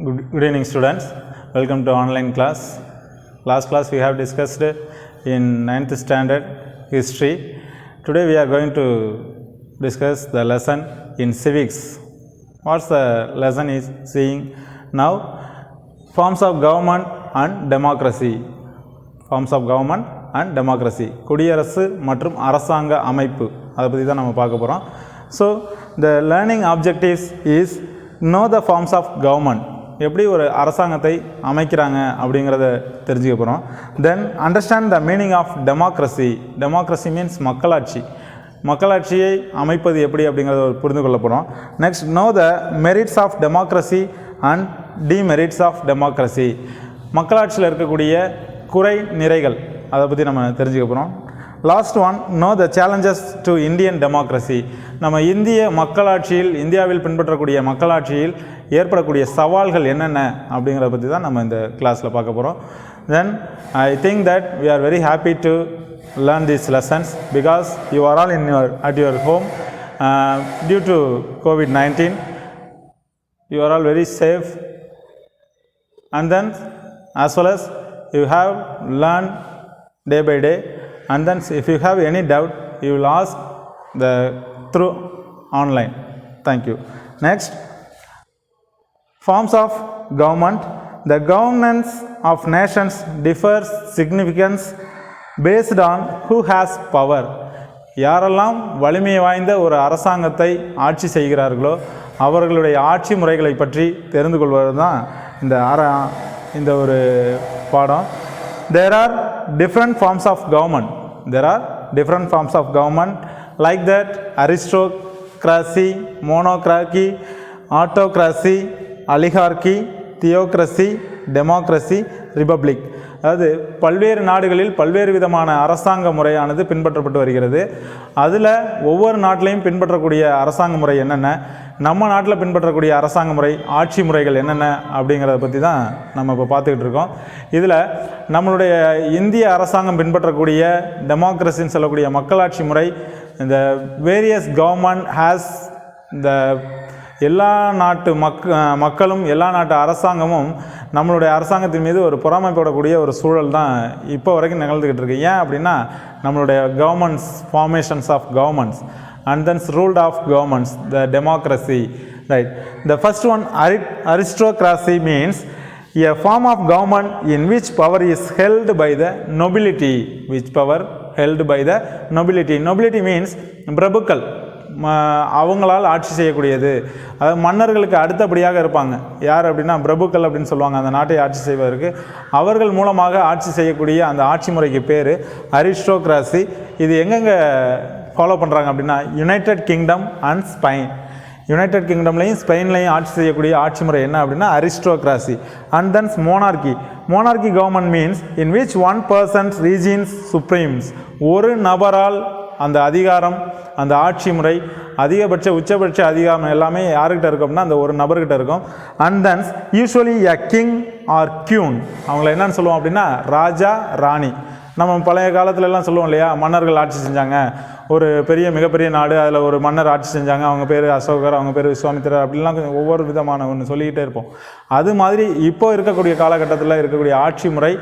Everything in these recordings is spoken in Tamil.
Good evening students, welcome to online class. Last class we have discussed in 9th standard history. Today we are going to discuss the lesson in civics. What's the lesson is seeing now? Forms of government and democracy. Forms of government and democracy. குடியரசு மற்றும் அரசாங்க அமைப்பு அதை பற்றி தான் நம்ம பார்க்க போகிறோம். So the learning objectives is know the forms of government. எப்படி ஒரு அரசாங்கத்தை அமைக்கிறாங்க அப்படிங்கிறத தெரிஞ்சுக்க போகிறோம். Then understand the meaning of democracy. Democracy means மக்களாட்சி. மக்களாட்சியை அமைப்பது எப்படி அப்படிங்கிறத புரிந்து கொள்ள போகிறோம். Next know the merits of democracy and demerits of democracy. மக்களாட்சியில் இருக்கக்கூடிய குறை நிறைகள் அதை பற்றி நம்ம தெரிஞ்சுக்க போகிறோம். Last one know the challenges to Indian democracy. நம்ம இந்திய மக்களாட்சியில், இந்தியாவில் பின்பற்றக்கூடிய மக்களாட்சியில் ஏற்படக்கூடிய சவால்கள் என்னென்ன அப்படிங்கிறத பற்றி தான் நம்ம இந்த கிளாஸில் பார்க்க போகிறோம். Then I think that we are very happy to learn these lessons because you are all at your home due to COVID-19. You are all very safe, and then as well as you have learned day by day, and then if you have any doubt you will ask through online. Thank you. Next, forms of government. The governance of nations differs significance based on who has power. யாரெல்லாம் வலிமை வாய்ந்த ஒரு அரசாங்கத்தை ஆட்சி செய்கிறார்களோ அவர்களுடைய ஆட்சி முறைகளை பற்றி தெரிந்து கொள்வது தான் இந்த ஒரு பாடம். There are different forms of government. There are different forms of government like that: aristocracy, monarchy, autocracy, oligarchy, theocracy, democracy, republic. அதாவது பல்வேறு நாடுகளில் பல்வேறு விதமான அரசாங்க முறையானது பின்பற்றப்பட்டு வருகிறது. அதில் ஒவ்வொரு நாட்டிலையும் பின்பற்றக்கூடிய அரசாங்க முறை என்னென்ன, நம்ம நாட்டில் பின்பற்றக்கூடிய அரசாங்க முறை, ஆட்சி முறைகள் என்னென்ன அப்படிங்கிறத பற்றி தான் நம்ம இப்போ பார்த்துக்கிட்டு இருக்கோம். இதில் நம்மளுடைய இந்திய அரசாங்கம் பின்பற்றக்கூடிய டெமோக்ரஸின்னு சொல்லக்கூடிய மக்களாட்சி முறை, இந்த வேரியஸ் கவர்மெண்ட் ஹேஸ் இந்த எல்லா நாட்டு மக்களும் எல்லா நாட்டு அரசாங்கமும் நம்மளுடைய அரசாங்கத்தின் மீது ஒரு பொறாமைப்படக்கூடிய ஒரு சூழல் தான் இப்போ வரைக்கும் நிகழ்ந்துக்கிட்டு இருக்கு. ஏன் அப்படின்னா நம்மளுடைய governments, formations of governments and thens ruled of governments, the democracy, right. The first one aristocracy means a form of government in which power is held by the nobility. Which power held by the nobility. Nobility means பிரபுக்கள், அவங்களால் ஆட்சி செய்யக்கூடியது. அதாவது மன்னர்களுக்கு அடுத்தபடியாக இருப்பாங்க. யார் அப்படின்னா பிரபுக்கள் அப்படின்னு சொல்லுவாங்க. அந்த நாட்டை ஆட்சி செய்வதற்கு அவர்கள் மூலமாக ஆட்சி செய்யக்கூடிய அந்த ஆட்சி முறைக்கு பேர் அரிஸ்டோக்ராசி. இது எங்கெங்கே ஃபாலோ பண்ணுறாங்க அப்படின்னா United Kingdom and Spain. United கிங்டம்லையும் ஸ்பெயின்லையும் ஆட்சி செய்யக்கூடிய ஆட்சி முறை என்ன அப்படின்னா aristocracy. And thens monarchy. Monarchy government means in which one person reigns supremes. ஒரு நபரால் அந்த அதிகாரம், அந்த ஆட்சி முறை, அதிகபட்ச உச்சபட்ச அதிகாரம் எல்லாமே யாருக்கிட்ட இருக்கும் அப்படின்னா அந்த ஒரு நபர்கிட்ட இருக்கும். And thens usually a king or queen. அவங்கள என்னன்னு சொல்லுவோம் அப்படின்னா ராஜா, ராணி. நம்ம பழைய காலத்துலலாம் சொல்லுவோம் இல்லையா, மன்னர்கள் ஆட்சி செஞ்சாங்க, ஒரு மிகப்பெரிய நாடு, அதில் ஒரு மன்னர் ஆட்சி செஞ்சாங்க, அவங்க பேர் அசோகர், அவங்க பேர் விஸ்வாமித்திரர், அப்படிலாம் ஒவ்வொரு விதமான ஒன்று சொல்லிக்கிட்டே இருப்போம். அது மாதிரி இப்போ இருக்கக்கூடிய காலகட்டத்தில் இருக்கக்கூடிய ஆட்சி முறை,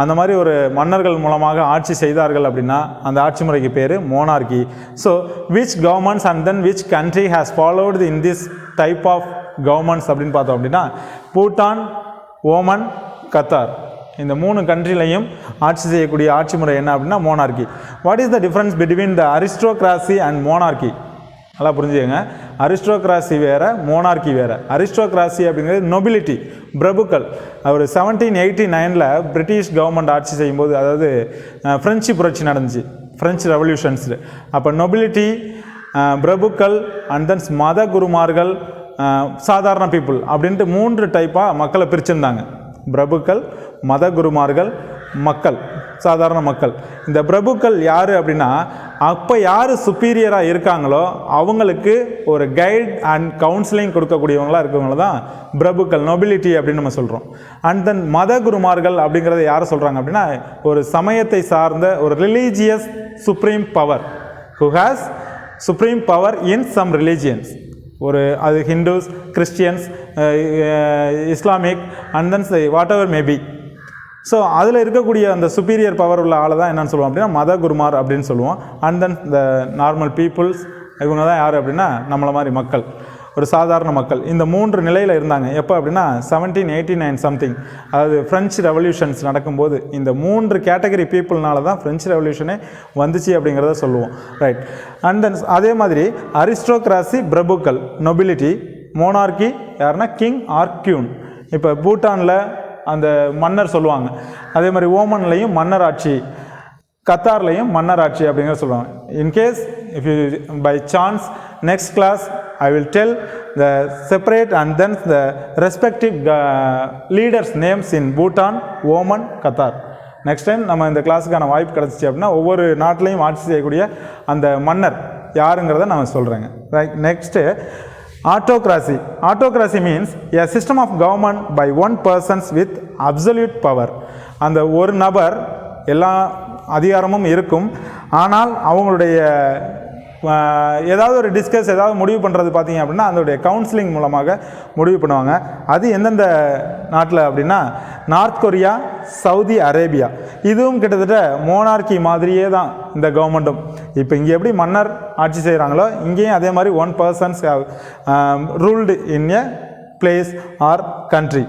அந்த மாதிரி ஒரு மன்னர்கள் மூலமாக ஆட்சி செய்தார்கள் அப்படின்னா அந்த ஆட்சி முறைக்கு பேர் monarchy. So which governments and then which country has followed in this type of governments அப்படின்னு பார்த்தோம் அப்படின்னா பூட்டான், ஓமன், கத்தார், இந்த 3 கண்ட்ரிலையும் ஆட்சி செய்யக்கூடிய ஆட்சி முறை என்ன அப்படின்னா monarchy. What is the difference between the aristocracy and monarchy? நல்லா புரிஞ்சுக்கங்க. அரிஸ்டோக்ராசி வேறு, மோனார்கி வேறு. அரிஸ்டோக்ராசி அப்படிங்கிறது நொபிலிட்டி, பிரபுக்கள். ஒரு 1789 பிரிட்டிஷ் கவர்மெண்ட் ஆட்சி செய்யும்போது, அதாவது ஃப்ரெஞ்சு புரட்சி நடந்துச்சு, ஃப்ரெஞ்சு ரெவல்யூஷன்ஸ். அப்போ நொபிலிட்டி, பிரபுக்கள் அண்ட் தென்ஸ் மத குருமார்கள், சாதாரண பீப்புள் அப்படின்ட்டு 3 டைப்பாக மக்களை பிரிச்சிருந்தாங்க. பிரபுக்கள், மத குருமார்கள், மக்கள், சாதாரண மக்கள். இந்த பிரபுக்கள் யார் அப்படின்னா அப்போ யார் சுப்பீரியராக இருக்காங்களோ அவங்களுக்கு ஒரு கைட் அண்ட் கவுன்சிலிங் கொடுக்கக்கூடியவங்களாக இருக்கவங்கள தான் பிரபுக்கள், நொபிலிட்டி அப்படின்னு நம்ம சொல்கிறோம். அண்ட் தென் மத குருமார்கள் அப்படிங்கிறத யார் சொல்கிறாங்க அப்படின்னா ஒரு சமயத்தை சார்ந்த ஒரு religious supreme power, who has supreme power in some religions. ஒரு அது Hindus, Christians, Islamic and then whatever maybe. So அதில் இருக்கக்கூடிய அந்த சுப்பீரியர் பவர் உள்ள ஆளை தான் என்னென்னு சொல்லுவோம் அப்படின்னா மத குருமார் அப்படின்னு சொல்லுவோம். அண்ட் தென் இந்த நார்மல் பீப்புள்ஸ் இவங்க தான் யார் அப்படின்னா நம்மளை மாதிரி மக்கள், ஒரு சாதாரண மக்கள். இந்த 3 நிலையில் இருந்தாங்க. எப்போ அப்படின்னா 1789 சம்திங், அதாவது ஃப்ரெஞ்சு ரெவல்யூஷன்ஸ் நடக்கும்போது இந்த 3 கேட்டகரி பீப்புள்னால தான் ஃப்ரெஞ்சு ரெவல்யூஷனே வந்துச்சு அப்படிங்கிறத சொல்லுவோம். ரைட். அண்ட் தென் அதே மாதிரி அரிஸ்டோக்ராசி, பிரபுக்கள், நொபிலிட்டி, மோனார்கி யாருன்னா கிங் ஆர் கியூன். இப்போ பூட்டானில் அந்த மன்னர் சொல்லுவாங்க. அதே மாதிரி ஓமன்லையும் மன்னர் ஆட்சி, கத்தார்லையும் மன்னர் ஆட்சி அப்படிங்கிற சொல்லுவாங்க. In case if you by chance next class I will tell the separate and then the respective leaders names in Bhutan, Oman, Qatar. Next time நம்ம இந்த கிளாஸுக்கான வாய்ப்பு கிடச்சிச்சு அப்படின்னா ஒவ்வொரு நாட்டிலையும் ஆட்சி செய்யக்கூடிய அந்த மன்னர் யாருங்கிறத நான் சொல்கிறேங்க. Right. Next autocracy. Autocracy means a system of government by one persons with absolute power. அந்த ஒரு நபர் எல்லா அதிகாரமும் இருக்கும், ஆனால் அவங்களுடைய ஏதாவது ஒரு டிஸ்கஸ் ஏதாவது முடிவு பண்ணுறது பார்த்தீங்க அப்படின்னா அதோடைய கவுன்சிலிங் மூலமாக முடிவு பண்ணுவாங்க. அது எந்தெந்த நாட்டில் அப்படின்னா நார்த் கொரியா, சவுதி அரேபியா. இதுவும் கிட்டத்தட்ட மோனார்கி மாதிரியே தான் இந்த கவர்மெண்ட்டும். இப்போ இங்கே எப்படி மன்னர் ஆட்சி செய்கிறாங்களோ இங்கேயும் அதே மாதிரி one persons ruled in a place or country.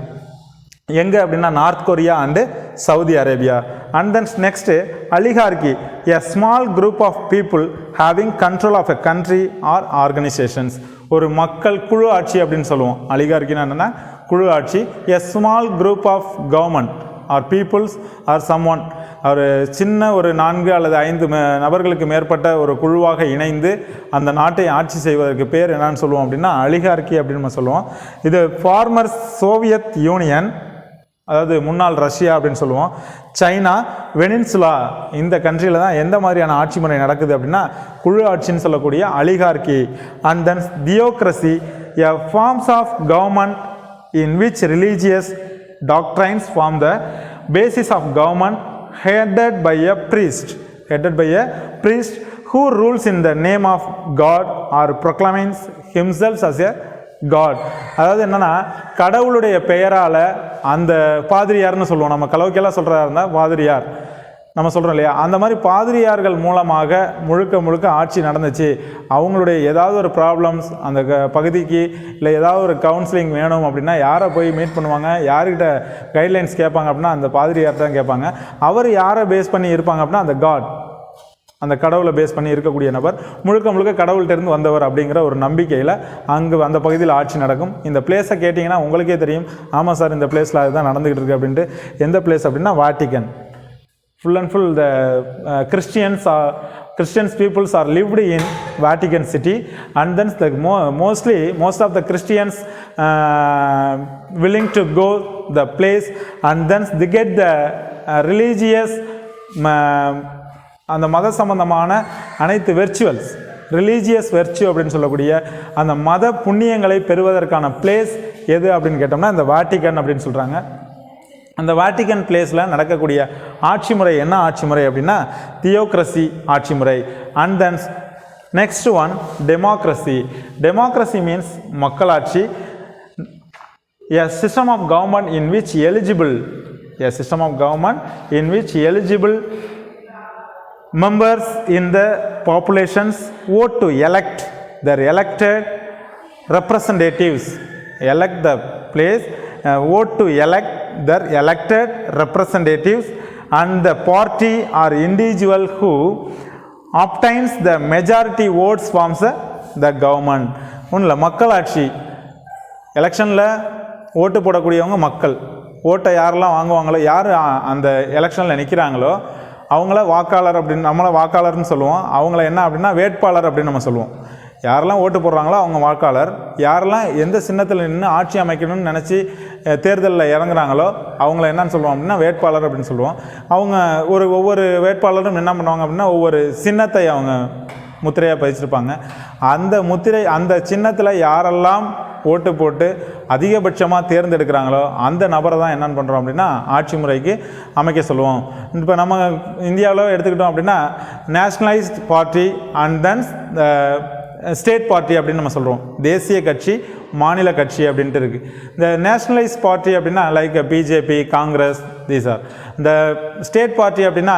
எங்கே அப்படின்னா North Korea and Saudi Arabia. And then next oligarchy, a small group of people having control of a country or organisations. ஒரு மக்கள் குழு ஆட்சி அப்படின்னு சொல்லுவோம். அலிகார்கின்னா என்னென்னா குழு ஆட்சி. A small group of government or peoples or someone, ஒரு சின்ன ஒரு 4 அல்லது 5 நபர்களுக்கு மேற்பட்ட ஒரு குழுவாக இணைந்து அந்த நாட்டை ஆட்சி செய்வதற்கு பேர் என்னன்னு சொல்லுவோம் அப்படின்னா அலிகார்கி அப்படின்னு நம்ம சொல்லுவோம். இது ஃபார்மர் சோவியத் யூனியன், அதாவது முன்னாள் ரஷ்யா அப்படின்னு சொல்லுவோம். சைனா, வெனின்சுலா, இந்த கண்ட்ரியில் தான் எந்த மாதிரியான ஆட்சி முறை நடக்குது அப்படின்னா குழு ஆட்சின்னு சொல்லக்கூடிய oligarchy. And then theocracy, a forms of government in which religious doctrines form the basis of government headed by a priest who rules in the name of God or proclaims himself as a God. அதாவது என்னன்னா கடவுளுடைய பெயரால் அந்த பாதிரியார்னு சொல்லுவோம். நம்ம கலோக்கியெல்லாம் சொல்கிறதா இருந்தால் பாதிரியார் நம்ம சொல்கிறோம் இல்லையா, அந்த மாதிரி பாதிரியார்கள் மூலமாக முழுக்க ஆட்சி நடந்துச்சு. அவங்களுடைய ஏதாவது ஒரு ப்ராப்ளம்ஸ் அந்த பகுதிக்கு இல்லை ஏதாவது ஒரு கவுன்சிலிங் வேணும் அப்படின்னா யாரை போய் மீட் பண்ணுவாங்க, யார்கிட்ட கைட்லைன்ஸ் கேட்பாங்க அப்படின்னா அந்த பாதிரியார் தான் கேட்பாங்க. அவர் யாரை பேஸ் பண்ணி இருப்பாங்க அப்படின்னா அந்த காட், அந்த கடவுளை பேஸ் பண்ணி இருக்கக்கூடிய நபர் முழுக்க கடவுள்கிட்டருந்து வந்தவர் அப்படிங்கிற ஒரு நம்பிக்கையில் அங்கே அந்த பகுதியில் ஆட்சி நடக்கும். இந்த பிளேஸை கேட்டிங்கன்னா உங்களுக்கே தெரியும், ஆமாம் சார் இந்த பிளேஸில் அதுதான் நடந்துக்கிட்டு இருக்கு அப்படின்ட்டு. எந்த பிளேஸ் அப்படின்னா Vatican. Full and full the Christians peoples are lived in Vatican City, and then most of the Christians willing to go the place, and then they get the religious அந்த மத சம்பந்தமான அனைத்து வெர்ச்சுவல்ஸ், ரிலீஜியஸ் வெர்ச்சு அப்படின்னு சொல்லக்கூடிய அந்த மத புண்ணியங்களை பெறுவதற்கான பிளேஸ் எது அப்படின்னு கேட்டோம்னா இந்த வாட்டிக்கன் அப்படின்னு சொல்கிறாங்க. அந்த வாட்டிக்கன் பிளேஸில் நடக்கக்கூடிய ஆட்சி முறை என்ன ஆட்சி முறை அப்படின்னா தியோக்ரசி ஆட்சி முறை. And then next one democracy. Democracy means மக்களாட்சி. A system of government in which eligible members in the populations vote to elect their elected representatives. Elect the place, vote to elect their elected representatives, and the party or individual who obtains the majority votes forms the government. ஒன்றில் மக்களாட்சி. எலெக்ஷனில் ஓட்டு போடக்கூடியவங்க மக்கள். ஓட்டை யாரெல்லாம் வாங்குவாங்களோ, யார் அந்த எலெக்ஷனில் நிற்கிறாங்களோ அவங்கள வாக்காளர் அப்படின்னு, நம்மளை வாக்காளர்னு சொல்லுவோம். அவங்கள என்ன அப்படின்னா வேட்பாளர் அப்படின்னு நம்ம சொல்லுவோம். யாரெல்லாம் ஓட்டு போடுறாங்களோ அவங்க வாக்காளர். யாரெல்லாம் எந்த சின்னத்தில் நின்று ஆட்சி அமைக்கணும்னு நினச்சி தேர்தலில் இறங்குறாங்களோ அவங்கள என்னன்னு சொல்லுவோம் அப்படின்னா வேட்பாளர் அப்படின்னு சொல்லுவோம். அவங்க ஒவ்வொரு வேட்பாளரும் என்ன பண்ணுவாங்க அப்படின்னா ஒவ்வொரு சின்னத்தை அவங்க முத்திரையாக பதிச்சிருப்பாங்க. அந்த சின்னத்தில் யாரெல்லாம் ஓட்டு போட்டு அதிகபட்சமாக தேர்ந்தெடுக்கிறாங்களோ அந்த நபரை தான் என்னென்னு பண்ணுறோம் அப்படின்னா ஆட்சி முறைக்கு அமைக்க சொல்லுவோம். இப்போ நம்ம இந்தியாவில் எடுத்துக்கிட்டோம் அப்படின்னா nationalised party and then state party அப்படின்னு நம்ம சொல்கிறோம். தேசிய கட்சி, மாநில கட்சி அப்படின்ட்டு இருக்குது. இந்த நேஷ்னலைஸ் பார்ட்டி அப்படின்னா like BJP, Congress, these are. இந்த ஸ்டேட் பார்ட்டி அப்படின்னா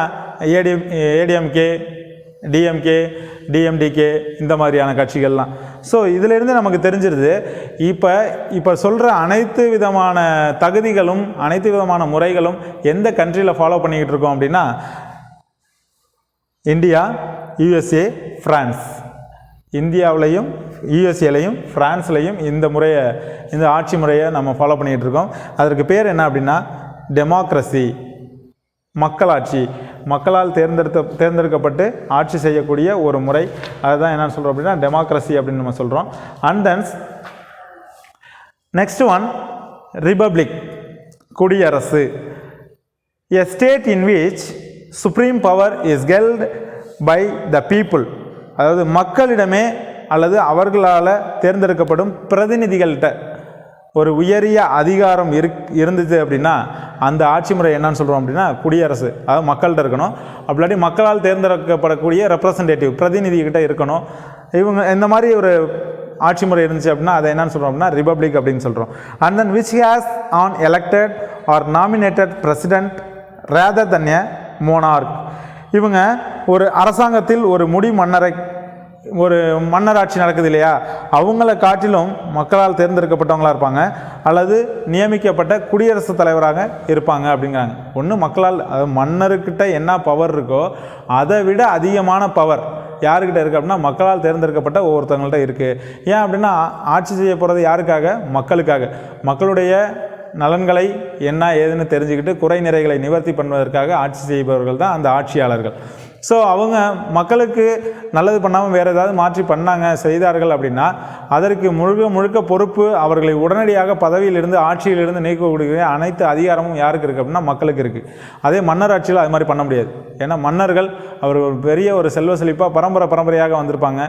ஏடிஎம்கே, டிஎம்கே, டிஎம்டிகே, இந்த மாதிரியான கட்சிகள்லாம். ஸோ இதிலிருந்து நமக்கு தெரிஞ்சிருது இப்போ சொல்கிற அனைத்து விதமான தகுதிகளும் அனைத்து விதமான முறைகளும் எந்த கண்ட்ரியில் ஃபாலோ பண்ணிக்கிட்டு இருக்கோம் அப்படின்னா இந்தியா, யூஎஸ்ஏ, ஃப்ரான்ஸ். இந்தியாவிலையும் யூஎஸ்ஏலையும் ஃப்ரான்ஸ்லையும் இந்த ஆட்சி முறையை நம்ம ஃபாலோ பண்ணிக்கிட்டு இருக்கோம். அதற்கு பேர் என்ன அப்படின்னா டெமோக்ரஸி, மக்களாட்சி. மக்களால் தேர்ந்தெடுக்கப்பட்டு ஆட்சி செய்யக்கூடிய ஒரு முறை. அதுதான் என்னன்னு சொல்கிறோம் அப்படின்னா டெமோக்ரஸி அப்படின்னு நம்ம சொல்கிறோம். And then next one republic, குடியரசு. A state in which supreme power is held by the people. அதாவது மக்களிடமே அல்லது அவர்களால் தேர்ந்தெடுக்கப்படும் பிரதிநிதிகள்கிட்ட ஒரு உயரிய அதிகாரம் இருந்துச்சு அப்படின்னா அந்த ஆட்சி முறை என்னன்னு சொல்கிறோம் அப்படின்னா குடியரசு. அதாவது மக்கள்கிட்ட இருக்கணும். அப்படி மக்களால் தேர்ந்தெடுக்கப்படக்கூடிய ரெப்ரசன்டேட்டிவ், பிரதிநிதிகிட்ட இருக்கணும். இவங்க இந்த மாதிரி ஒரு ஆட்சி முறை இருந்துச்சு அப்படின்னா அதை என்னன்னு சொல்கிறோம் அப்படின்னா ரிபப்ளிக் அப்படின்னு சொல்கிறோம். And then which has an elected or nominated president rather than a monarch. இவங்க ஒரு அரசாங்கத்தில் ஒரு மன்னராட்சி நடக்குது இல்லையா, அவங்கள காட்டிலும் மக்களால் தேர்ந்தெடுக்கப்பட்டவங்களாக இருப்பாங்க அல்லது நியமிக்கப்பட்ட குடியரசுத் தலைவராக இருப்பாங்க அப்படிங்கிறாங்க. ஒன்று மக்களால், அதாவது மன்னர்கிட்ட என்ன பவர் இருக்கோ அதை விட அதிகமான பவர் யாருக்கிட்ட இருக்குது அப்படின்னா மக்களால் தேர்ந்தெடுக்கப்பட்ட ஒவ்வொருத்தவங்கள்ட்ட இருக்குது. ஏன் அப்படின்னா ஆட்சி செய்ய போகிறது யாருக்காக? மக்களுக்காக. மக்களுடைய நலன்களை என்ன ஏதுன்னு தெரிஞ்சுக்கிட்டு குறை நிறைகளை நிவர்த்தி பண்ணுவதற்காக ஆட்சி செய்பவர்கள் தான் அந்த ஆட்சியாளர்கள். ஸோ அவங்க மக்களுக்கு நல்லது பண்ணாமல் வேறு ஏதாவது மாற்றி செய்தார்கள் அப்படின்னா அதற்கு முழுக்க பொறுப்பு அவர்களை உடனடியாக பதவியிலிருந்து ஆட்சியிலிருந்து நீக்கக்கூடிய அனைத்து அதிகாரமும் யாருக்கு இருக்குது அப்படின்னா மக்களுக்கு இருக்குது. அதே மன்னர் ஆட்சியில் அது மாதிரி பண்ண முடியாது. ஏன்னா மன்னர்கள் அவர் ஒரு பெரிய ஒரு செல்வ செழிப்பாக பரம்பரையாக வந்திருப்பாங்க.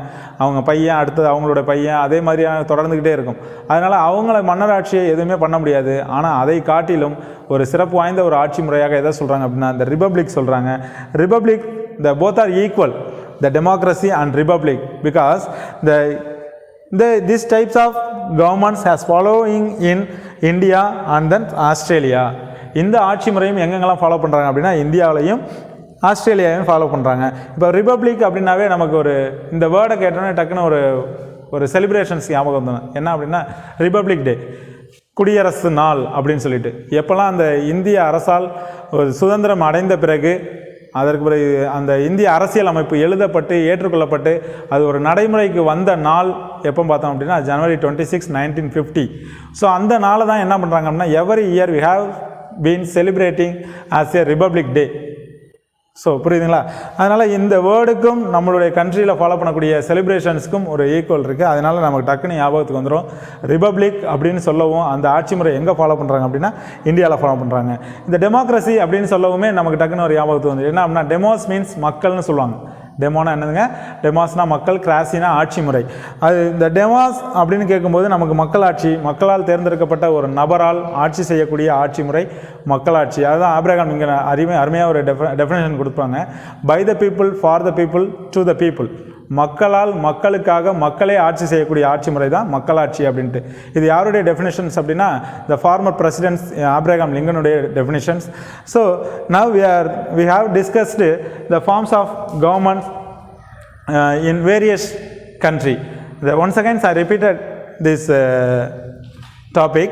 அவங்க பையன், அடுத்தது அவங்களோட பையன், அதே மாதிரியான தொடர்ந்துக்கிட்டே இருக்கும். அதனால் அவங்கள மன்னர் ஆட்சியை எதுவுமே பண்ண முடியாது. ஆனால் அதை காட்டிலும் ஒரு சிறப்பு வாய்ந்த ஒரு ஆட்சி முறையாக எதை சொல்கிறாங்க அப்படின்னா இந்த ரிபப்ளிக் சொல்கிறாங்க. Republic, the both are equal, the democracy and republic, because these types of governments has following in India and then Australia. இந்த ஆட்சி முறையும் எங்கெங்கெல்லாம் ஃபாலோ பண்ணுறாங்க அப்படின்னா இந்தியாவிலையும் ஆஸ்திரேலியாவையும் ஃபாலோ பண்ணுறாங்க. இப்போ ரிபப்ளிக் அப்படின்னாவே நமக்கு இந்த வேர்டை கேட்டோன்னே டக்குன்னு ஒரு செலிப்ரேஷன்ஸ் ஞாபகம் வந்தோம். என்ன அப்படின்னா ரிபப்ளிக் டே, குடியரசு நாள் அப்படின்னு சொல்லிட்டு. எப்போல்லாம் அந்த இந்திய அரசால் ஒரு சுதந்திரம் அடைந்த பிறகு அதற்கு பிறகு அந்த இந்திய அரசியல் அமைப்பு எழுதப்பட்டு ஏற்றுக்கொள்ளப்பட்டு அது ஒரு நடைமுறைக்கு வந்த நாள் எப்போ பார்த்தோம் அப்படின்னா ஜனவரி 26, 1950. ஸோ அந்த நாளை தான் என்ன பண்ணுறாங்க அப்படின்னா every year we have been celebrating as a republic day. So புரியுதுங்களா? அதனால் இந்த வேர்டுக்கும் நம்மளுடைய கண்ட்ரியில் ஃபாலோ பண்ணக்கூடிய செலிப்ரேஷன்ஸுக்கும் ஒரு ஈக்குவல் இருக்குது. அதனால் நமக்கு டக்குன்னு ஞாபகத்துக்கு வந்துடும். ரிபப்ளிக் அப்படின்னு சொல்லவும் அந்த ஆட்சி முறை எங்கே ஃபாலோ பண்ணுறாங்க அப்படின்னா இந்தியாவில் ஃபாலோ பண்ணுறாங்க. இந்த டெமோக்ரஸி அப்படின்னு சொல்லவுமே நமக்கு டக்குன்னு ஒரு ஞாபகத்துக்கு வந்து என்ன அப்படின்னா டெமோஸ் மீன்ஸ் மக்கள்னு சொல்லுவாங்க. டெமோனா என்னதுங்க? டெமாஸ்னா மக்கள், கிராசினா ஆட்சி முறை. அது இந்த டெமாஸ் அப்படின்னு கேட்கும்போது நமக்கு மக்களாட்சி, மக்களால் தேர்ந்தெடுக்கப்பட்ட ஒரு நபரால் ஆட்சி செய்யக்கூடிய ஆட்சி முறை மக்களாட்சி. அதுதான் ஆபிரகாம் இங்கே அருமையாக ஒரு டெஃபினேஷன் கொடுப்பாங்க. By the people, for the people, to the people. மக்களால் மக்களுக்காக மக்களே ஆட்சி செய்யக்கூடிய ஆட்சி முறை தான் மக்களாட்சி அப்படின்ட்டு. இது யாருடைய டெஃபினேஷன்ஸ் அப்படின்னா த ஃபார்மர் பிரசிடென்ட்ஸ் ஆப்ரஹாம் லிங்கனுடைய definitions. So now we have discussed the forms of government in various country. Once again I repeated this topic.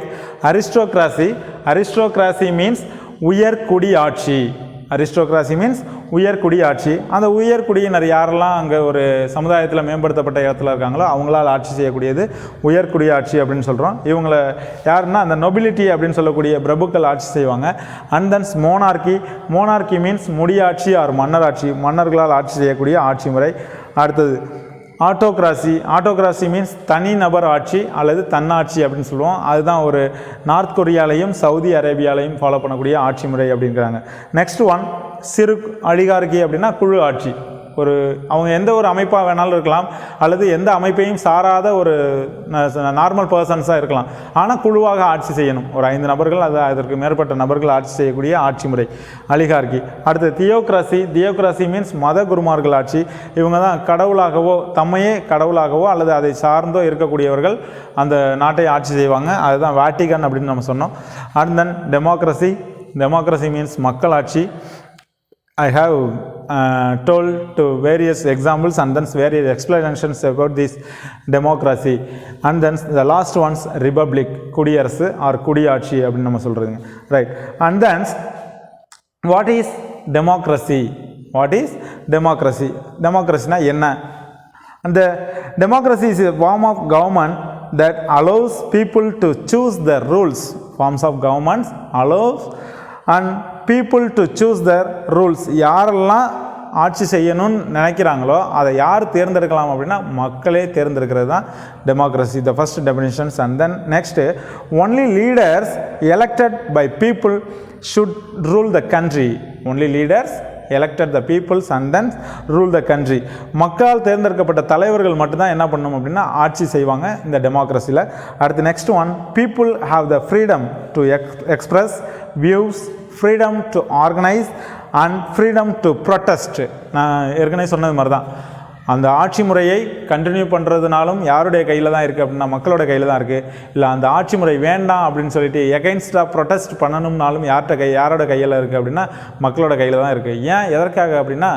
Aristocracy means உயர்குடி ஆட்சி. அரிஸ்டோக்ராசி மீன்ஸ் உயர்குடி ஆட்சி. அந்த உயர்குடியினர் யாரெல்லாம் அங்கே ஒரு சமுதாயத்தில் மேம்படுத்தப்பட்ட இடத்துல இருக்காங்களோ அவங்களால் ஆட்சி செய்யக்கூடியது உயர்குடி ஆட்சி அப்படின்னு சொல்கிறோம். இவங்களை யாருன்னா அந்த நொபிலிட்டி அப்படின்னு சொல்லக்கூடிய பிரபுக்கள் ஆட்சி செய்வாங்க. And thens monarchy means முடியாட்சி R மன்னராட்சி, மன்னர்களால் ஆட்சி செய்யக்கூடிய ஆட்சி முறை. அடுத்தது ஆட்டோக்ராசி மீன்ஸ் தனிநபர் ஆட்சி அல்லது தன்னாட்சி அப்படின்னு சொல்லுவோம். அதுதான் ஒரு நார்த் கொரியாலையும் சவுதி அரேபியாலையும் ஃபாலோ பண்ணக்கூடிய ஆட்சி முறை அப்படிங்கிறாங்க. நெக்ஸ்ட் ஒன் சிறு அலிகார்கி அப்படின்னா குழு ஆட்சி. அவங்க எந்த ஒரு அமைப்பாக வேணாலும் இருக்கலாம், அல்லது எந்த அமைப்பையும் சாராத ஒரு நார்மல் பர்சன்ஸாக இருக்கலாம். ஆனால் குழுவாக ஆட்சி செய்யணும். ஒரு 5 நபர்கள் அதற்கு மேற்பட்ட நபர்கள் ஆட்சி செய்யக்கூடிய ஆட்சி முறை அலிகார்கி. அடுத்து தியோக்ரசி. தியோக்ரசி மீன்ஸ் மத குருமார்கள் ஆட்சி. இவங்க தான் கடவுளாகவோ தம்மையே கடவுளாகவோ அல்லது அதை சார்ந்தோ இருக்கக்கூடியவர்கள் அந்த நாட்டை ஆட்சி செய்வாங்க. அதுதான் வாட்டிகன் அப்படின்னு நம்ம சொன்னோம். And then democracy. Democracy means மக்களாட்சி. I have told to various examples and then various explanations about this democracy. And then the last ones republic, குடியரசு or குடியாட்சி அப்படின்னு நம்ம சொல்கிறதுங்க. ரைட். And then what is democracy? What is democracy? Democracy-னா என்ன? And the democracy is a form of government that allows people to choose the rules. Forms of governments allows and people to choose their rules. யாரெல்லாம் ஆட்சி செய்யணும்னு நினைக்கிறாங்களோ அதை யார் தேர்ந்தெடுக்கலாம் அப்படின்னா மக்களே தேர்ந்தெடுக்கிறது தான் democracy. The first definitions. And then next, only leaders elected by people should rule the country. Only leaders elected the peoples and then rule the country. மக்களால் தேர்ந்தெடுக்கப்பட்ட தலைவர்கள் மட்டும்தான் என்ன பண்ணணும் அப்படின்னா ஆட்சி செய்வாங்க இந்த டெமோக்ரஸியில். அடுத்து next one, people have the freedom to express views, freedom to organize and freedom to protest. நான் ஏற்கனவே சொன்னது மாதிரி தான், அந்த ஆட்சி முறையை கண்டினியூ பண்ணுறதுனாலும் யாருடைய கையில் தான் இருக்குது அப்படின்னா மக்களோட கையில் தான் இருக்குது. இல்லை அந்த ஆட்சி முறை வேண்டாம் அப்படின்னு சொல்லிட்டு எகெயின்ஸ்டாக ப்ரொட்டஸ்ட் பண்ணணும்னாலும் யாரோட கையில் இருக்குது அப்படின்னா மக்களோட கையில் தான் இருக்குது. ஏன், எதற்காக அப்படின்னா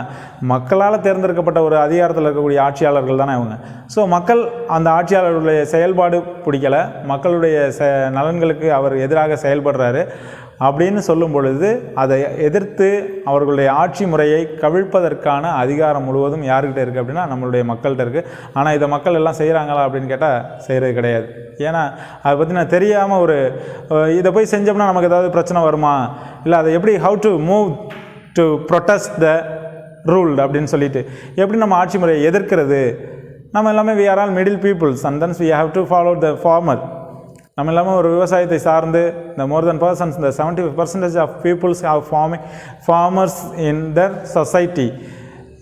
மக்களால் தேர்ந்தெடுக்கப்பட்ட ஒரு அதிகாரத்தில் இருக்கக்கூடிய ஆட்சியாளர்கள் தானே அவங்க. ஸோ மக்கள் அந்த ஆட்சியாளர்களுடைய செயல்பாடு பிடிக்கலை, மக்களுடைய நலன்களுக்கு அவர் எதிராக செயல்படுறாரு அப்படின்னு சொல்லும் பொழுது அதை எதிர்த்து அவர்களுடைய ஆட்சி முறையை கவிழ்ப்பதற்கான அதிகாரம் முழுவதும் யாருக்கிட்ட இருக்குது அப்படின்னா நம்மளுடைய மக்கள்கிட்ட இருக்குது. ஆனால் இதை மக்கள் எல்லாம் செய்கிறாங்களா அப்படின்னு கேட்டால் செய்கிறது கிடையாது. ஏன்னா அதை பற்றி நான் தெரியாமல் இதை போய் செஞ்சோம்னா நமக்கு ஏதாவது பிரச்சனை வருமா, இல்லை அதை எப்படி how to move to protest the rule அப்படின்னு சொல்லிட்டு எப்படி நம்ம ஆட்சி முறையை எதிர்க்கிறது. நம்ம எல்லாமே we are all middle peoples and then we have to follow the farmer. நம்ம இல்லாமல் ஒரு விவசாயத்தை சார்ந்து இந்த மோர் தென் பர்சன்ஸ், இந்த 75% of peoples have farmers in their society.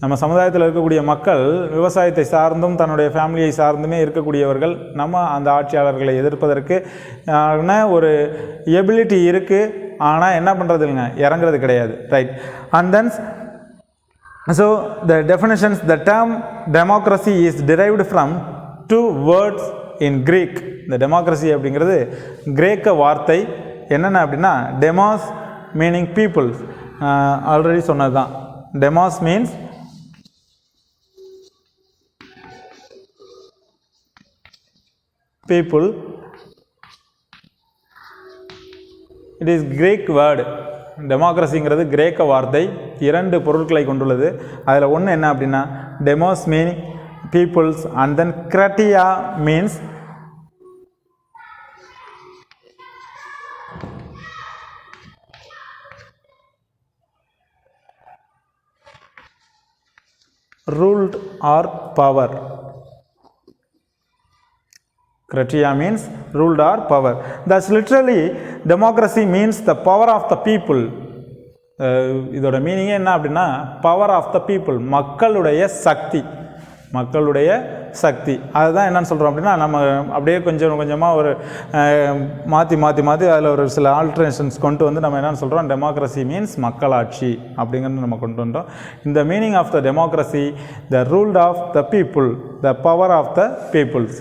நம்ம சமுதாயத்தில் இருக்கக்கூடிய மக்கள் விவசாயத்தை சார்ந்தும் தன்னுடைய ஃபேமிலியை சார்ந்துமே இருக்கக்கூடியவர்கள். நம்ம அந்த ஆட்சியாளர்களை எதிர்ப்பதற்கு ஒரு எபிலிட்டி இருக்குது, ஆனால் என்ன பண்ணுறது இல்லைங்க, இறங்குறது கிடையாது. Right. And then so the definitions, the term democracy is derived from 2 words in Greek. இந்த டெமோக்ரஸி அப்படிங்கிறது கிரேக்க வார்த்தை. என்னென்ன அப்படின்னா டெமாஸ் மீனிங் பீப்புள், ஆல்ரெடி சொன்னது தான். Demos means people. It is Greek word. டெமோக்ரஸிங்கிறது கிரேக்க வார்த்தை, 2 பொருட்களை கொண்டுள்ளது. அதில் ஒன்று என்ன அப்படின்னா demos meaning peoples and then kratia means ruled or power. Kratia means ruled or power. Thus literally democracy means the power of the people. இதோட மீனிங்கே என்ன அப்படின்னா பவர் ஆஃப் த பீப்புள், மக்களுடைய சக்தி. மக்களுடைய சக்தி அதுதான் என்னன்னு சொல்கிறோம் அப்படின்னா நம்ம அப்படியே கொஞ்சம் கொஞ்சமாக ஒரு மாற்றி அதில் ஒரு சில ஆல்ட்ரேஷன்ஸ் கொண்டு வந்து நம்ம என்னென்னு சொல்கிறோம், டெமோக்ரஸி மீன்ஸ் மக்களாட்சி அப்படிங்கிறது நம்ம கொண்டு வந்தோம். இந்த meaning of the democracy, the ruled of the people, the power of the peoples,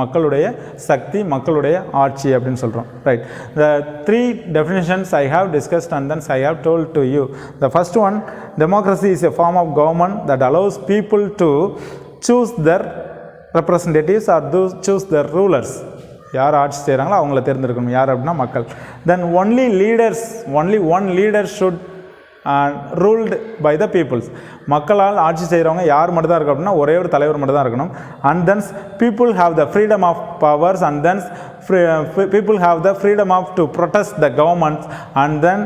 மக்களுடைய சக்தி, மக்களுடைய ஆட்சி அப்படின்னு சொல்கிறோம். Right. The 3 definitions I have discussed and then I have told to you. The first one, democracy is a form of government that allows people to choose their representatives or choose their rulers. யார் ஆட்சி செய்கிறாங்களோ அவங்கள தேர்ந்தெடுக்கணும். யார் அப்படின்னா மக்கள். Then only one leader should ruled by the peoples. மக்களால் ஆட்சி செய்கிறவங்க யார் மட்டும் தான் இருக்கணும் அப்படின்னா ஒரே ஒரு தலைவர் மட்டும் தான் இருக்கணும். And then people have the freedom of powers and then people have the freedom of to protest the government and then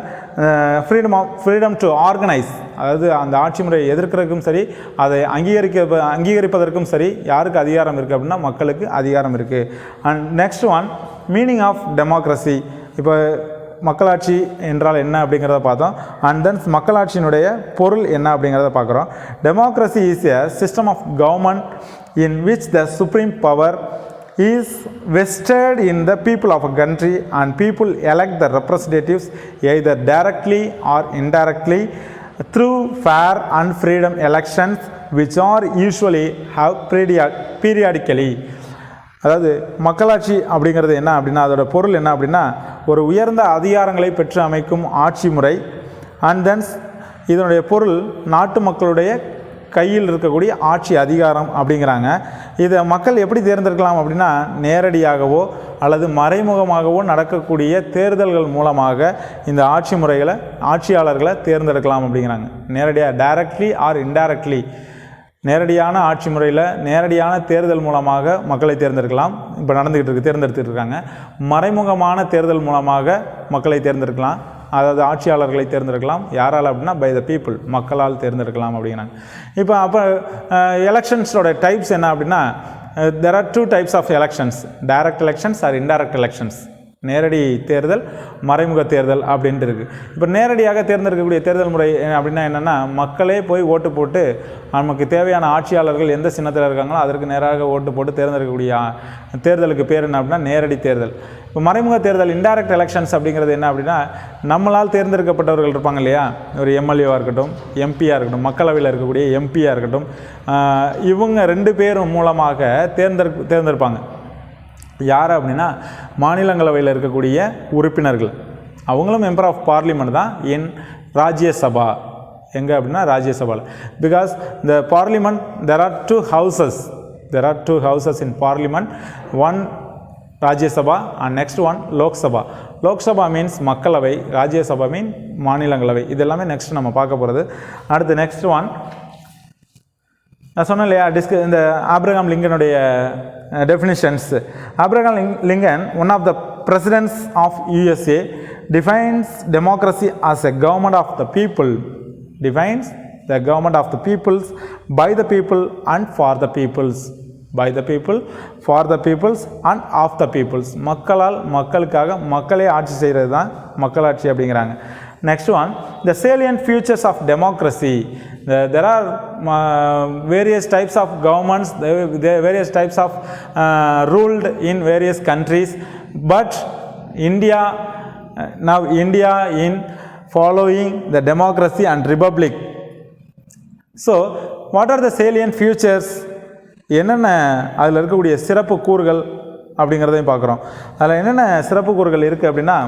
freedom to organize. அதாவது அந்த ஆட்சி முறையை எதிர்க்கிறதுக்கும் சரி அதை அங்கீகரிப்பதற்கும் சரி யாருக்கு அதிகாரம் இருக்குது அப்படின்னா மக்களுக்கு அதிகாரம் இருக்குது. And next one, meaning of democracy. இப்போ மக்களாட்சி என்றால் என்ன அப்படிங்கிறத பார்த்தோம். அண்ட் தென் மக்களாட்சியினுடைய பொருள் என்ன அப்படிங்கிறத பார்க்குறோம். Democracy is a system of government in which the supreme power is vested in the people of a country and people elect the representatives either directly or indirectly through fair and freedom elections which are usually have periodically. அதாவது மக்களாட்சி அப்படிங்கிறது என்ன அப்படின்னா அதோட பொருள் என்ன அப்படின்னா ஒரு உயர்ந்த அதிகாரங்களை பெற்று அமைக்கும் ஆட்சி முறை. அண்ட் தென் இதனுடைய பொருள் நாட்டு மக்களுடைய கையில் இருக்கக்கூடிய ஆட்சி அதிகாரம் அப்படிங்கிறாங்க. இதை மக்கள் எப்படி தேர்ந்தெடுக்கலாம் அப்படின்னா நேரடியாகவோ அல்லது மறைமுகமாகவோ நடக்கக்கூடிய தேர்தல்கள் மூலமாக இந்த ஆட்சி முறைகளை ஆட்சியாளர்களை தேர்ந்தெடுக்கலாம் அப்படிங்கிறாங்க. நேரடியாக டைரக்ட்லி ஆர் இன்டைரக்ட்லி நேரடியான ஆட்சி முறையில் நேரடியான தேர்தல் மூலமாக மக்களை தேர்ந்தெடுக்கலாம். இப்போ நடந்துக்கிட்டு இருக்கு, தேர்ந்தெடுத்துட்டு இருக்காங்க. மறைமுகமான தேர்தல் மூலமாக மக்களை தேர்ந்தெடுக்கலாம், அதாவது ஆட்சியாளர்களை தேர்ந்தெடுக்கலாம். யாரால் அப்படின்னா பை த பீப்புள், மக்களால் தேர்ந்தெடுக்கலாம் அப்படிங்கிறாங்க. இப்போ அப்போ எலெக்ஷன்ஸோட டைப்ஸ் என்ன அப்படின்னா there are two types of elections, direct elections or indirect elections. நேரடி தேர்தல், மறைமுக தேர்தல் அப்படின்ட்டு இருக்குது. இப்போ நேரடியாக தேர்ந்தெடுக்கக்கூடிய தேர்தல் முறை அப்படின்னா என்னென்னா மக்களே போய் ஓட்டு போட்டு நமக்கு தேவையான ஆட்சியாளர்கள் எந்த சின்னத்தில் இருக்காங்களோ அதற்கு நேராக ஓட்டு போட்டு தேர்ந்தெடுக்கக்கூடிய தேர்தலுக்கு பேர் என்ன அப்படின்னா நேரடி தேர்தல். இப்போ மறைமுக தேர்தல் இன்டைரக்ட் எலெக்ஷன்ஸ் அப்படிங்கிறது என்ன அப்படின்னா நம்மளால் தேர்ந்தெடுக்கப்பட்டவர்கள் இருப்பாங்க இல்லையா, ஒரு எம்எல்ஏவாக இருக்கட்டும், எம்பியாக இருக்கட்டும், மக்களவையில் இருக்கக்கூடிய எம்பியாக இருக்கட்டும், இவங்க 2 பேரும் மூலமாக தேர்ந்தெடுப்பாங்க. யார் அப்படின்னா மாநிலங்களவையில் இருக்கக்கூடிய உறுப்பினர்கள், அவங்களும் மெம்பர் ஆஃப் பார்லிமெண்ட் தான் இன் ராஜ்யசபா. எங்கே அப்படின்னா ராஜ்யசபாவில். பிகாஸ் இந்த parliament there are two houses in parliament, one Rajya Sabha and next one Lok Sabha. Lok Sabha means மக்களவை, ராஜ்யசபா மீன் மாநிலங்களவை. இது எல்லாமே நெக்ஸ்ட் நம்ம பார்க்க போகிறது. அடுத்து நெக்ஸ்ட் ஒன் நான் சொன்னேன் இல்லையா, இந்த ஆப்ரஹாம் லிங்கனுடைய definitions. Abraham Lincoln, one of the presidents of USA, defines democracy as a government of the people, defines the government of the peoples, by the people and for the peoples, by the people, for the peoples and of the peoples. மக்களால் மக்களுக்காக மக்களே ஆட்சி செய்கிறது தான் மக்களாட்சி அப்படிங்கிறாங்க. Next one, the salient features of democracy. There are various types of governments, various types of ruled in various countries, but India in following the democracy and republic. So what are the salient features? என்னென்ன அதில் இருக்கக்கூடிய சிறப்பு கூறுகள் அப்படிங்கிறதையும் பார்க்குறோம். அதில் என்னென்ன சிறப்பு கூறுகள் இருக்குது அப்படின்னா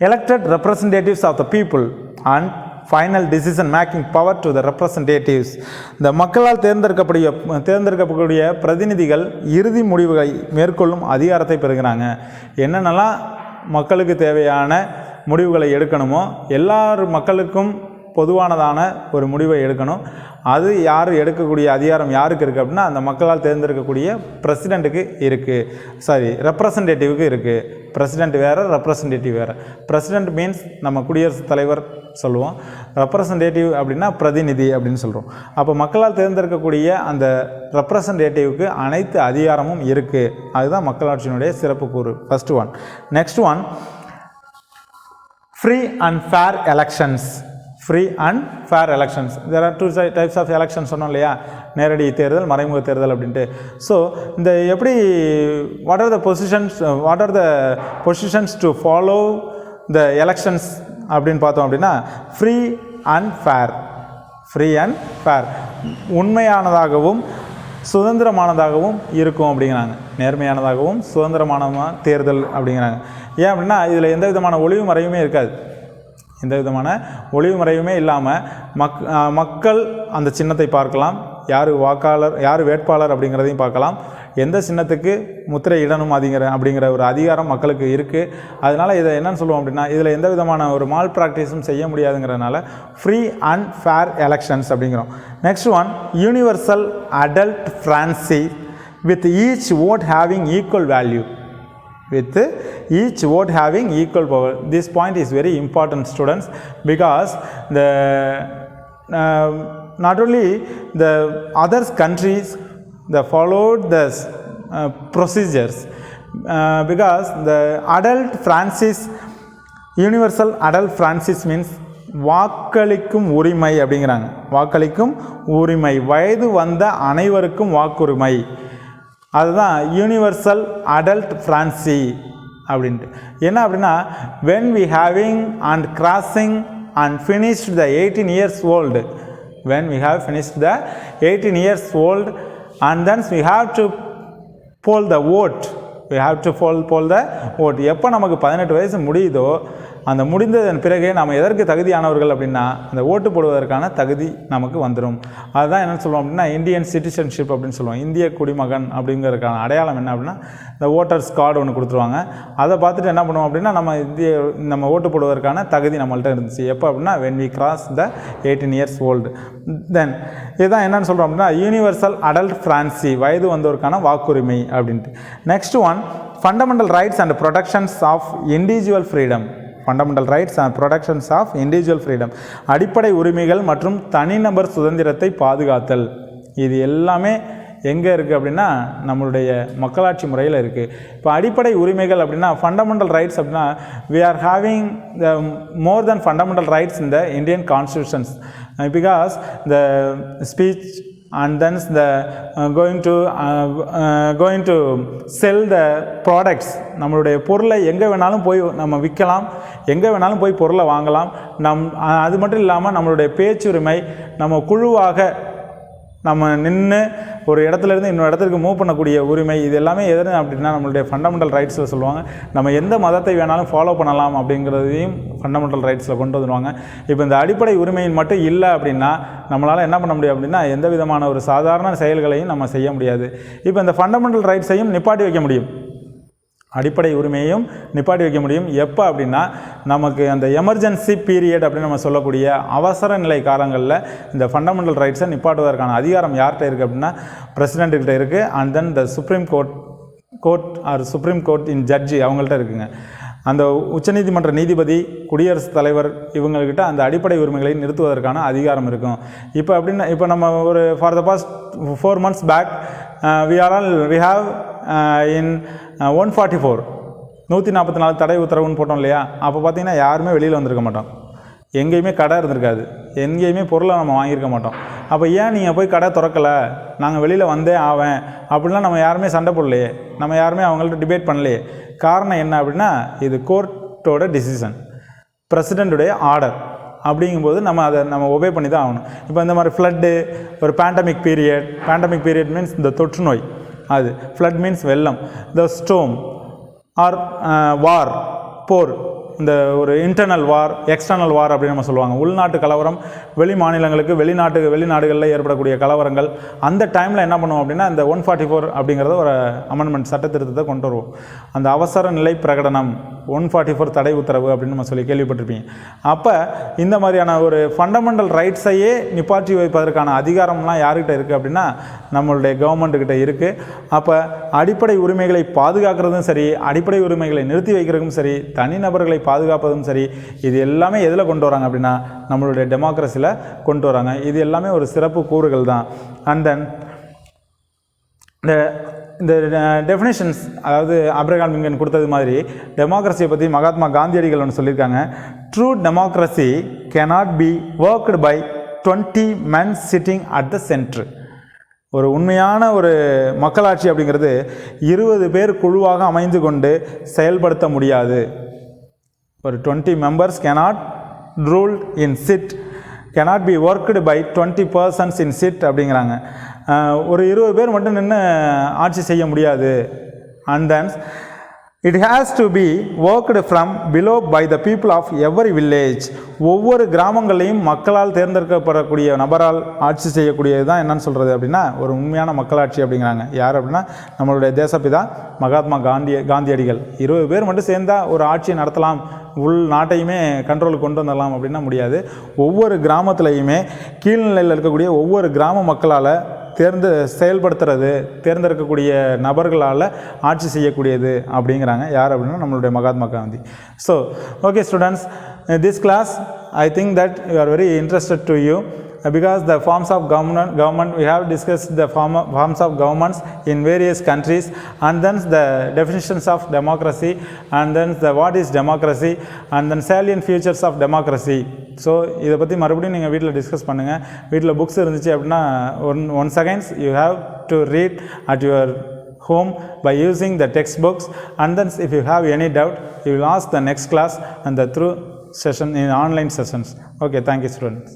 elected representatives of the people and final decision making power to the representatives. இந்த மக்களால் தேர்ந்தெடுக்கக்கூடிய பிரதிநிதிகள் இறுதி முடிவுகளை மேற்கொள்ளும் அதிகாரத்தை பெறுகிறாங்க. என்னென்னலாம் மக்களுக்கு தேவையான முடிவுகளை எடுக்கணுமோ எல்லார் மக்களுக்கும் பொதுவானதான ஒரு முடிவை எடுக்கணும். அது யார் எடுக்கக்கூடிய அதிகாரம் யாருக்கு இருக்குது அப்படின்னா அந்த மக்களால் தேர்ந்தெடுக்கக்கூடிய பிரசிடெண்ட்டுக்கு இருக்குது, ரெப்ரசன்டேட்டிவ்க்கு இருக்குது. பிரசிடெண்ட் வேறு, ரெப்ரசன்டேட்டிவ் வேறு. பிரசிடெண்ட் மீன்ஸ் நம்ம குடியரசுத் தலைவர் சொல்லுவோம், ரெப்ரசன்டேட்டிவ் அப்படின்னா பிரதிநிதி அப்படின்னு சொல்கிறோம். அப்போ மக்களால் தேர்ந்தெடுக்கக்கூடிய அந்த ரெப்ரசன்டேட்டிவ்க்கு அனைத்து அதிகாரமும் இருக்குது. அதுதான் மக்களாட்சியினுடைய சிறப்பு கூறு, first one. Next one, free and fair elections. Free and fair elections. There are 2 types of election சொன்னோம் இல்லையா, நேரடி தேர்தல், மறைமுக தேர்தல் அப்படின்ட்டு. ஸோ இந்த எப்படி what are the positions to follow the elections அப்படின்னு பார்த்தோம் அப்படின்னா free and fair. Free and fair, உண்மையானதாகவும் சுதந்திரமானதாகவும் இருக்கும் அப்படிங்கிறாங்க. நேர்மையானதாகவும் சுதந்திரமான தேர்தல் அப்படிங்கிறாங்க. ஏன் அப்படின்னா இதில் எந்த விதமான ஒளிவு மறைவுமே இருக்காது. எந்த விதமான ஒளிவு மறைவுமே இல்லாமல் மக்கள் அந்த சின்னத்தை பார்க்கலாம், யார் வாக்காளர் யார் வேட்பாளர் அப்படிங்கிறதையும் பார்க்கலாம், எந்த சின்னத்துக்கு முத்திரை இடணும் அப்படிங்கிற ஒரு அதிகாரம் மக்களுக்கு இருக்குது. அதனால் இதை என்னன்னு சொல்லுவோம் அப்படின்னா இதில் எந்த விதமான ஒரு மால் ப்ராக்டிஸும் செய்ய முடியாதுங்கிறதுனால ஃப்ரீ அண்ட் ஃபேர் எலெக்ஷன்ஸ் அப்படிங்கிறோம். Next one, universal adult franchise with each vote having equal value. With each vote having equal power. This point is very important, students, because the not only the other countries they followed the procedures, because the adult Francis universal adult franchise means வாக்களிக்கும் உரிமை அப்படிங்கிறாங்க. வாக்களிக்கும் உரிமை, வயது வந்த அனைவருக்கும் வாக்குரிமை, அதுதான் யூனிவர்சல் அடல்ட் ஃப்ரான்சி அப்படின்ட்டு. என்ன அப்படின்னா, when we having and crossing and finished the 18 years old, when we have finished the 18 years old and then we have to poll the vote, we have to poll the vote. எப்போ நமக்கு 18 வயசு முடியுதோ அந்த முடிந்ததன் பிறகு நம்ம எதற்கு தகுதியானவர்கள் அப்படின்னா அந்த ஓட்டு போடுவதற்கான தகுதி நமக்கு வந்துடும். அதுதான் என்ன சொல்லுவோம் அப்படின்னா இந்தியன் சிட்டிசன்ஷிப் அப்படின்னு சொல்லுவோம். இந்திய குடிமகன் அப்படிங்கிறதுக்கான அடையாளம் என்ன அப்படின்னா இந்த ஓட்டர்ஸ் கார்டு ஒன்று கொடுத்துருவாங்க. அதை பார்த்துட்டு என்ன பண்ணுவோம் அப்படின்னா நம்ம ஓட்டு போடுவதற்கான தகுதி நம்மள்ட்ட இருந்துச்சு. எப்போ அப்படின்னா when we cross the 18 years old. தென் இதுதான் என்னன்னு சொல்கிறோம் அப்படின்னா யூனிவர்சல் அடல்ட் ஃப்ரான்சி, வயது வந்தோருக்கான வாக்குரிமை அப்படின்ட்டு. Next one, fundamental rights and protections of individual freedom. Fundamental rights and protections of individual freedom, அடிப்படை உரிமைகள் மற்றும் தனிநபர் சுதந்திரத்தை பாதுகாத்தல். இது எல்லாமே எங்கே இருக்குது அப்படின்னா நம்மளுடைய மக்களாட்சி முறையில் இருக்குது. இப்போ அடிப்படை உரிமைகள் அப்படின்னா ஃபண்டமெண்டல் ரைட்ஸ் அப்படின்னா we are having the more than fundamental rights in the Indian constitutions because the speech and then the going to sell the products, நம்மளுடைய பொருளை எங்கே வேணாலும் போய் நம்ம விற்கலாம், எங்கே வேணாலும் போய் பொருளை வாங்கலாம். அது மட்டும் இல்லாமல் நம்மளுடைய பேச்சுரிமை, நம்ம குழுவாக நம்ம நின்று ஒரு இடத்துலேருந்து இன்னொரு இடத்துக்கு மூவ் பண்ணக்கூடிய உரிமை, இது எல்லாமே எது அப்படின்னா நம்மளுடைய ஃபண்டமெண்டல் ரைட்ஸில் சொல்லுவாங்க. நம்ம எந்த மதத்தை வேணாலும் ஃபாலோ பண்ணலாம் அப்படிங்கிறதையும் ஃபண்டமெண்டல் ரைட்ஸில் கொண்டு வந்துடுவாங்க. இப்போ இந்த அடிப்படை உரிமையின் மட்டும் இல்லை அப்படின்னா நம்மளால் என்ன பண்ண முடியும் அப்படின்னா எந்த விதமான ஒரு சாதாரண செயல்களையும் நம்ம செய்ய முடியாது. இப்போ இந்த ஃபண்டமெண்டல் ரைட்ஸையும் நிப்பாட்டி வைக்க முடியும், அடிப்படை உரிமையையும் நிப்பாட்டி வைக்க முடியும். எப்போ அப்படின்னா நமக்கு அந்த எமர்ஜென்சி பீரியட் அப்படின்னு நம்ம சொல்லக்கூடிய அவசர நிலை காலங்களில் இந்த ஃபண்டமெண்டல் ரைட்ஸை நிப்பாட்டுவதற்கான அதிகாரம் யார்கிட்ட இருக்குது அப்படின்னா பிரசிடென்ட்கிட்ட இருக்குது. And then the supreme court or supreme court in judge அவங்கள்ட்ட இருக்குங்க. அந்த உச்சநீதிமன்ற நீதிபதி, குடியரசுத் தலைவர் இவங்கள்கிட்ட அந்த அடிப்படை உரிமைகளை நிறுத்துவதற்கான அதிகாரம் இருக்கும். இப்போ அப்படின்னா இப்போ நம்ம ஒரு for the past 4 months back we have in 144 144 தடை உத்தரவுன்னு போட்டோம் இல்லையா? அப்போ பார்த்தீங்கன்னா யாருமே வெளியில் வந்திருக்க மாட்டோம், எங்கேயுமே கடை இருந்திருக்காது, எங்கேயுமே பொருளை நம்ம வாங்கியிருக்க மாட்டோம். அப்போ ஏன் நீங்கள் போய் கடை திறக்கலை, நாங்கள் வெளியில் வந்தே ஆவேன் அப்படின்லாம் நம்ம யாருமே சண்டை போடலையே, நம்ம யாருமே அவங்கள்ட்ட டிபேட் பண்ணலையே. காரணம் என்ன அப்படின்னா இது கோர்ட்டோட டிசிஷன், பிரசிடெண்ட்டுடைய ஆர்டர். அப்படிங்கும்போது நம்ம ஒபே பண்ணி தான் ஆகணும். இப்போ இந்த மாதிரி ஃப்ளட்டு, ஒரு பேண்டமிக் பீரியட் மீன்ஸ் இந்த தொற்று நோய், அது ஃப்ளட் மீன்ஸ் வெள்ளம், த ஸ்டோம் ஆர் வார், போர், இந்த ஒரு இன்டர்னல் வார், எக்ஸ்டர்னல் வார் அப்படின்னு நம்ம சொல்லுவாங்க. உள்நாட்டு கலவரம், வெளி மாநிலங்களுக்கு வெளிநாடுகளில் ஏற்படக்கூடிய கலவரங்கள். அந்த டைமில் என்ன பண்ணுவோம் அப்படின்னா இந்த 144 அப்படிங்கிறத ஒரு அமெண்ட்மெண்ட் சட்ட திருத்தத்தை கொண்டு வருவோம். அந்த அவசர நிலை பிரகடனம் 144 தடை உத்தரவு அப்படின்னு நம்ம சொல்லி கேள்விப்பட்டிருப்பீங்க. அப்போ இந்த மாதிரியான ஒரு ஃபண்டமெண்டல் ரைட்ஸையே நிப்பாற்றி வைப்பதற்கான அதிகாரம்லாம் யார்கிட்ட இருக்குது அப்படின்னா நம்மளுடைய கவர்மெண்ட்டுக்கிட்ட இருக்குது. அப்போ அடிப்படை உரிமைகளை பாதுகாக்கிறதும் சரி, அடிப்படை உரிமைகளை நிறுத்தி வைக்கிறதும் சரி, தனிநபர்களை பாதுகாப்பதும் சரி, இது எல்லாமே எதில் கொண்டு வராங்க அப்படின்னா நம்மளுடைய டெமோக்ரஸியில் கொண்டு வராங்க. இது எல்லாமே ஒரு சிறப்பு கூறுகள் தான். அண்ட் தென் இந்த டெஃபினேஷன்ஸ், அதாவது ஆப்ரஹாம் லிங்கன் கொடுத்தது மாதிரி டெமோக்ரஸியை பற்றி மகாத்மா காந்தியடிகள் ஒன்று சொல்லியிருக்காங்க. True democracy cannot be worked by 20 men sitting at the center. ஒரு உண்மையான ஒரு மக்களாட்சி அப்படிங்கிறது 20 பேர் குழுவாக அமைந்து கொண்டு செயல்படுத்த முடியாது. ஒரு 20 members cannot rule in sit, cannot be worked by 20 persons in sit அப்படிங்கிறாங்க. ஒரு 20 பேர் மட்டும் நின்று ஆட்சி செய்ய முடியாது. And then it has to be worked from below by the people of every village. ஒவ்வொரு கிராமங்களையும் மக்களால் தேர்ந்தெடுக்கப்படக்கூடிய நபரால் ஆட்சி செய்யக்கூடியது தான் என்னன்னு சொல்கிறது அப்படின்னா ஒரு உண்மையான மக்களாட்சி அப்படிங்கிறாங்க. யார் அப்படின்னா நம்மளுடைய தேசப்பிதா மகாத்மா காந்தியடிகள். 20 பேர் மட்டும் சேர்ந்தால் ஒரு ஆட்சியை நடத்தலாம், உள் நாட்டையுமே கண்ட்ரோலுக்கு கொண்டு வந்துடலாம் அப்படின்னா முடியாது. ஒவ்வொரு கிராமத்துலையுமே கீழ்நிலையில் இருக்கக்கூடிய ஒவ்வொரு கிராம மக்களால் தேர்ந்தெடுக்கக்கூடிய நபர்களால் ஆட்சி செய்யக்கூடியது அப்படிங்கிறாங்க. யார் அப்படின்னா நம்மளுடைய Mahatma Gandhi. So okay students, this class I think that you are very interested to you. because the forms of government we have discussed the forms of governments in various countries, and then the definitions of democracy, and then the what is democracy, and then salient features of democracy. So இதை பற்றி மறுபடியும் நீங்கள் வீட்டில் டிஸ்கஸ் பண்ணுங்கள். வீட்டில் புக்ஸ் இருந்துச்சு அப்படின்னா one seconds you have to read at your home by using the textbooks, and then if you have any doubt you will ask the next class and the through session in online sessions. Okay, thank you students.